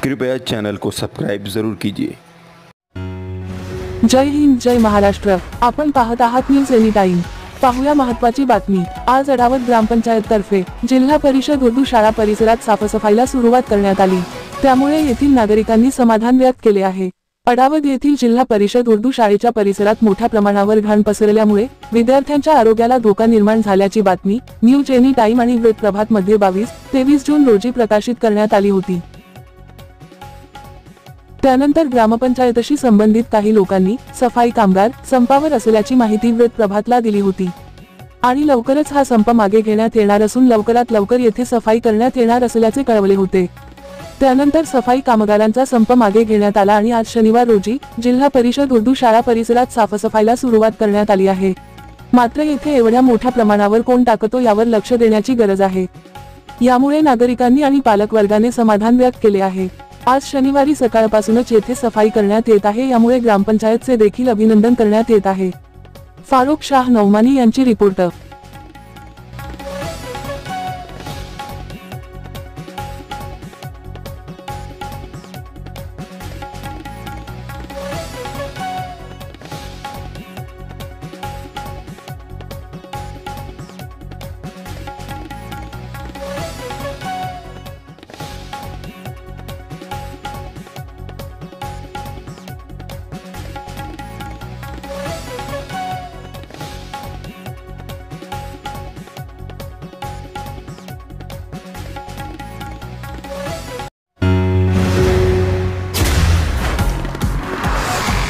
कृपया चैनल को सब्सक्राइब जरूर कीजिए। जय हिंद, जय महाराष्ट्र। आपण पाहत आहात न्यूज एनी टाइम। पाहूया महत्त्वाची बातमी। आज अडावत ग्रामपंचायत तर्फे जिल्हा परिषद उर्दू शाळा परिसरात साफसफाईला सुरुवात करण्यात आली, त्यामुळे येथील नागरिकांनी समाधान व्यक्त केले आहे। अडावत येथील जिल्हा परिषद उर्दू शाळेच्या परिसरात मोठ्या प्रमाणावर घाण पसरल्यामुळे विद्यार्थ्यांच्या आरोग्याला धोका निर्माण झाल्याची बातमी न्यूज एनी टाइम आणि वृत्तप्रभात मध्ये 22-23 जून रोजी प्रकाशित करण्यात आली होती। त्यानंतर ग्रामपंचायतशी संबंधित काही लोकांनी सफाई कामगार संपावर असल्याची माहिती वृत्तप्रभातला दिली होती आणि लवकरच हा संप मागे घेण्यात येणार असून लवकरात लवकर येथे सफाई करण्यात येणार असल्याचे कळवले होते। त्यानंतर सफाई कामगारांचा संप मागे घेण्यात आला आणि आज शनिवार रोजी जिल्हा परिषद उर्दू शाळा परिसरात साफसफाईला सुरुवात करण्यात आली आहे। मात्र येथे एवढ्या मोठ्या प्रमाणावर कोण टाकतो यावर लक्ष देण्याची गरज आहे। यामुळे नागरिकांनी आणि पालकवर्गाने समाधान व्यक्त केले आहे। आज शनिवारी सकाळपासूनच येथे सफाई करण्यात येत आहे, यामुळे ग्रामपंचायतचे देखील अभिनंदन करण्यात येत आहे। फारुख शाह नौमानी यांची रिपोर्ट।